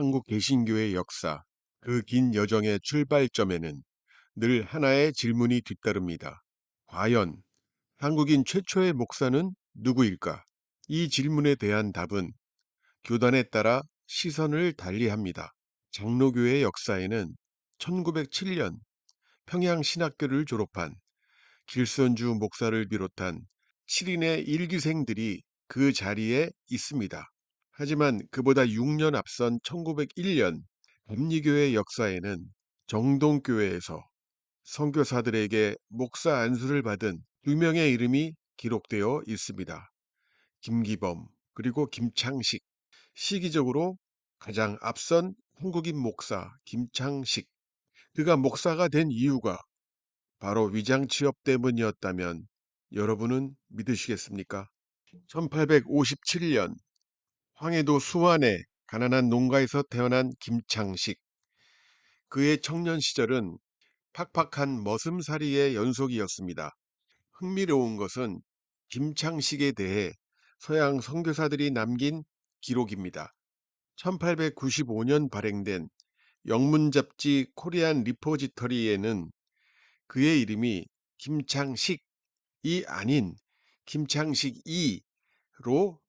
한국 개신교의 역사, 그 긴 여정의 출발점에는 늘 하나의 질문이 뒤따릅니다. 과연 한국인 최초의 목사는 누구일까? 이 질문에 대한 답은 교단에 따라 시선을 달리합니다. 장로교의 역사에는 1907년 평양신학교를 졸업한 길선주 목사를 비롯한 7인의 일기생들이 그 자리에 있습니다. 하지만 그보다 6년 앞선 1901년 감리교의 역사에는 정동교회에서 선교사들에게 목사 안수를 받은 2명의 이름이 기록되어 있습니다. 김기범 그리고 김창식. 시기적으로 가장 앞선 한국인 목사 김창식. 그가 목사가 된 이유가 바로 위장 취업 때문이었다면 여러분은 믿으시겠습니까? 1857년 황해도 수완의 가난한 농가에서 태어난 김창식. 그의 청년 시절은 팍팍한 머슴살이의 연속이었습니다. 흥미로운 것은 김창식에 대해 서양 선교사들이 남긴 기록입니다. 1895년 발행된 영문 잡지 코리안 리포지터리에는 그의 이름이 김창식이 아닌 김창식이로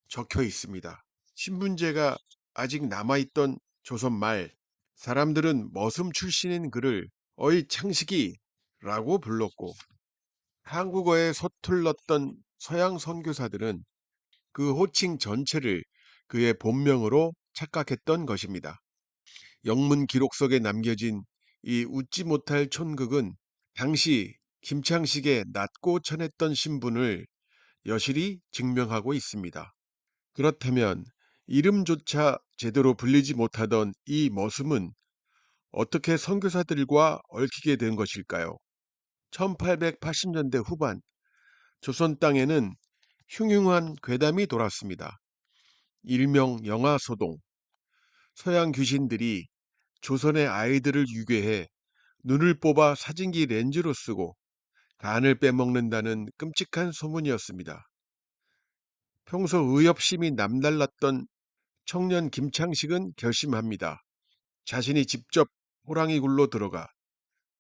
적혀 있습니다. 신분제가 아직 남아있던 조선 말 사람들은 머슴 출신인 그를 어이 창식이라고 불렀고 한국어에 서툴렀던 서양 선교사들은 그 호칭 전체를 그의 본명으로 착각했던 것입니다. 영문 기록 속에 남겨진 이 웃지 못할 촌극은 당시 김창식의 낮고 천했던 신분을 여실히 증명하고 있습니다. 그렇다면 이름조차 제대로 불리지 못하던 이 머슴은 어떻게 선교사들과 얽히게 된 것일까요? 1880년대 후반 조선 땅에는 흉흉한 괴담이 돌았습니다. 일명 영아소동. 서양 귀신들이 조선의 아이들을 유괴해 눈을 뽑아 사진기 렌즈로 쓰고 간을 빼먹는다는 끔찍한 소문이었습니다. 평소 의협심이 남달랐던 청년 김창식은 결심합니다. 자신이 직접 호랑이 굴로 들어가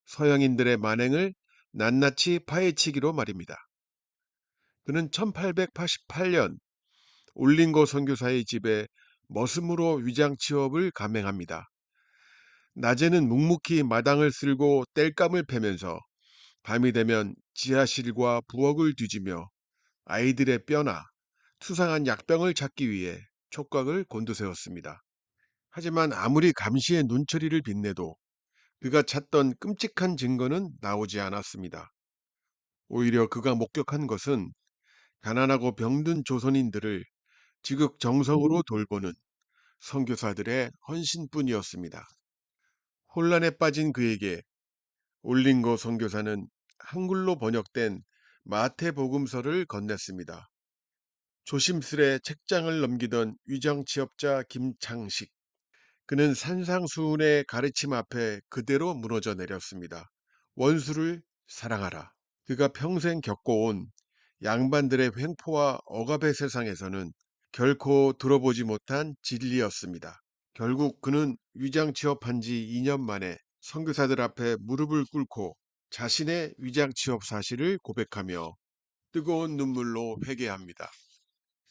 서양인들의 만행을 낱낱이 파헤치기로 말입니다. 그는 1888년 올링고 선교사의 집에 머슴으로 위장 취업을 감행합니다. 낮에는 묵묵히 마당을 쓸고 땔감을 패면서 밤이 되면 지하실과 부엌을 뒤지며 아이들의 뼈나 수상한 약병을 찾기 위해 촉각을 곤두세웠습니다. 하지만 아무리 감시의 눈초리를 빛내도 그가 찾던 끔찍한 증거는 나오지 않았습니다. 오히려 그가 목격한 것은 가난하고 병든 조선인들을 지극정성으로 돌보는 선교사들의 헌신뿐이었습니다. 혼란에 빠진 그에게 올링고 선교사는 한글로 번역된 마태복음서를 건넸습니다. 조심스레 책장을 넘기던 위정취업자 김창식. 그는 산상수훈의 가르침 앞에 그대로 무너져 내렸습니다. 원수를 사랑하라. 그가 평생 겪어온 양반들의 횡포와 억압의 세상에서는 결코 들어보지 못한 진리였습니다. 결국 그는 위장 취업한 지 2년 만에 선교사들 앞에 무릎을 꿇고 자신의 위장 취업 사실을 고백하며 뜨거운 눈물로 회개합니다.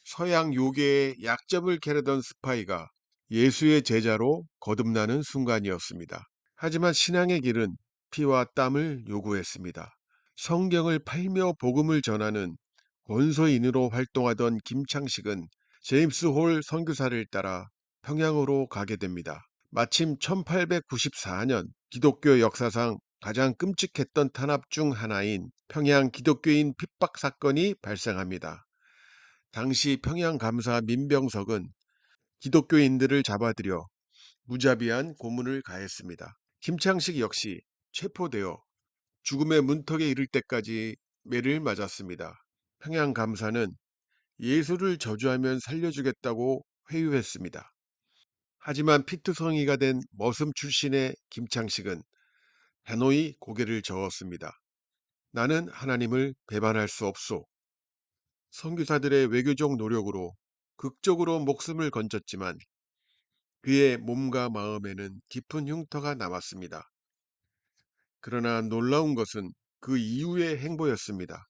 서양 요괴의 약점을 캐려던 스파이가 예수의 제자로 거듭나는 순간이었습니다. 하지만 신앙의 길은 피와 땀을 요구했습니다. 성경을 팔며 복음을 전하는 권소인으로 활동하던 김창식은 제임스 홀 선교사를 따라 평양으로 가게 됩니다. 마침 1894년 기독교 역사상 가장 끔찍했던 탄압 중 하나인 평양 기독교인 핍박 사건이 발생합니다. 당시 평양감사 민병석은 기독교인들을 잡아들여 무자비한 고문을 가했습니다. 김창식 역시 체포되어 죽음의 문턱에 이를 때까지 매를 맞았습니다. 평양감사는 예수를 저주하면 살려주겠다고 회유했습니다. 하지만 피투성이가 된 머슴 출신의 김창식은 단호히 고개를 저었습니다. 나는 하나님을 배반할 수 없소. 선교사들의 외교적 노력으로 극적으로 목숨을 건졌지만 그의 몸과 마음에는 깊은 흉터가 남았습니다. 그러나 놀라운 것은 그 이후의 행보였습니다.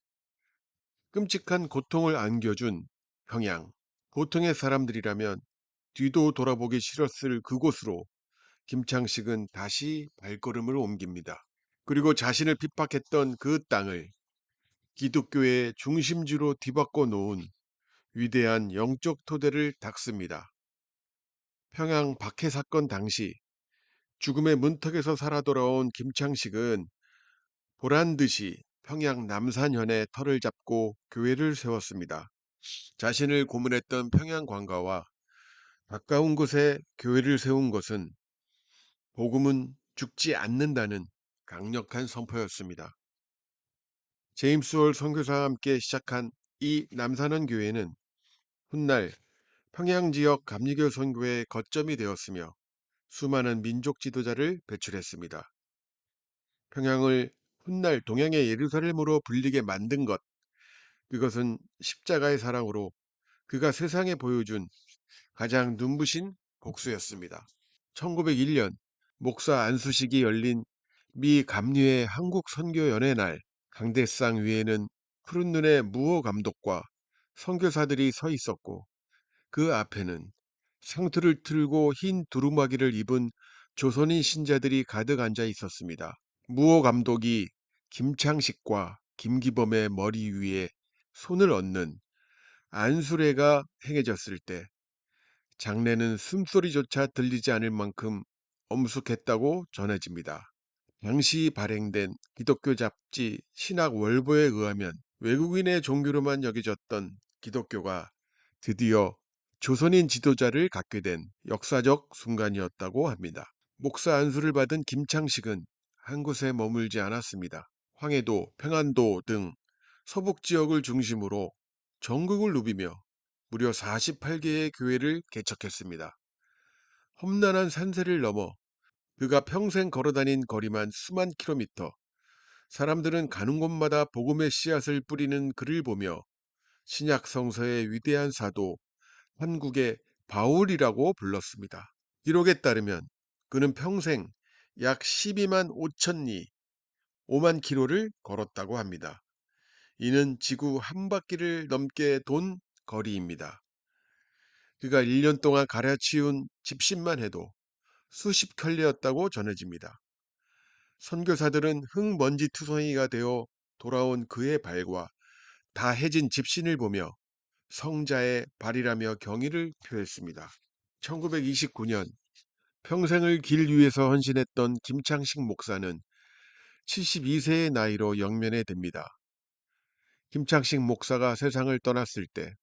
끔찍한 고통을 안겨준 평양. 보통의 사람들이라면 뒤도 돌아보기 싫었을 그곳으로 김창식은 다시 발걸음을 옮깁니다. 그리고 자신을 핍박했던 그 땅을 기독교의 중심지로 뒤바꿔 놓은 위대한 영적 토대를 닦습니다. 평양 박해 사건 당시 죽음의 문턱에서 살아 돌아온 김창식은 보란 듯이 평양 남산현에 터를 잡고 교회를 세웠습니다. 자신을 고문했던 평양 관가와 가까운 곳에 교회를 세운 것은 복음은 죽지 않는다는 강력한 선포였습니다. 제임스 월 선교사와 함께 시작한 이 남산원 교회는 훗날 평양 지역 감리교 선교의 거점이 되었으며 수많은 민족 지도자를 배출했습니다. 평양을 훗날 동양의 예루살렘으로 불리게 만든 것, 그것은 십자가의 사랑으로 그가 세상에 보여준 가장 눈부신 복수였습니다. 1901년 목사 안수식이 열린 미 감리회 한국 선교연회 날 강대상 위에는 푸른 눈의 무호 감독과 선교사들이 서 있었고 그 앞에는 상투를 틀고 흰 두루마기를 입은 조선인 신자들이 가득 앉아 있었습니다. 무호 감독이 김창식과 김기범의 머리 위에 손을 얹는 안수례가 행해졌을 때 장례는 숨소리조차 들리지 않을 만큼 엄숙했다고 전해집니다. 당시 발행된 기독교 잡지 신학월보에 의하면 외국인의 종교로만 여겨졌던 기독교가 드디어 조선인 지도자를 갖게 된 역사적 순간이었다고 합니다. 목사 안수를 받은 김창식은 한 곳에 머물지 않았습니다. 황해도, 평안도 등 서북 지역을 중심으로 전국을 누비며 무려 48개의 교회를 개척했습니다. 험난한 산세를 넘어 그가 평생 걸어다닌 거리만 수만 킬로미터, 사람들은 가는 곳마다 복음의 씨앗을 뿌리는 그를 보며 신약 성서의 위대한 사도, 한국의 바울이라고 불렀습니다. 기록에 따르면 그는 평생 약 12만 5천 리, 5만 킬로를 걸었다고 합니다. 이는 지구 한 바퀴를 넘게 돈 거리입니다. 그가 1년 동안 가르치운 집신만 해도 수십 켤레였다고 전해집니다. 선교사들은 흙먼지 투성이가 되어 돌아온 그의 발과 다 해진 집신을 보며 성자의 발이라며 경의를 표했습니다. 1929년 평생을 길 위해서 헌신했던 김창식 목사는 72세의 나이로 영면에 듭니다. 김창식 목사가 세상을 떠났을 때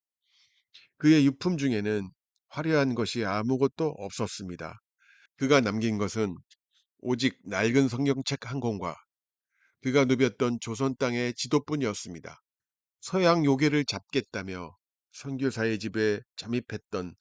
그의 유품 중에는 화려한 것이 아무것도 없었습니다. 그가 남긴 것은 오직 낡은 성경책 한 권과 그가 누볐던 조선 땅의 지도뿐이었습니다. 서양 요괴를 잡겠다며 선교사의 집에 잠입했던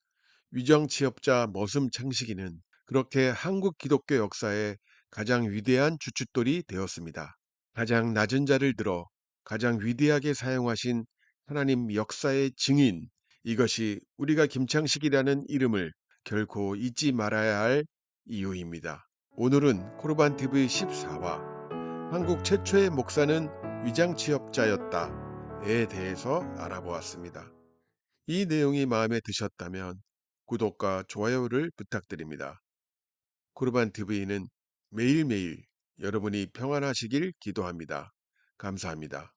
위정 취업자 머슴 창식이는 그렇게 한국 기독교 역사의 가장 위대한 주춧돌이 되었습니다. 가장 낮은 자를 들어 가장 위대하게 사용하신 하나님 역사의 증인, 이것이 우리가 김창식이라는 이름을 결코 잊지 말아야 할 이유입니다. 오늘은 코르반TV 14화 한국 최초의 목사는 위장취업자였다에 대해서 알아보았습니다. 이 내용이 마음에 드셨다면 구독과 좋아요를 부탁드립니다. 코르반TV는 매일매일 여러분이 평안하시길 기도합니다. 감사합니다.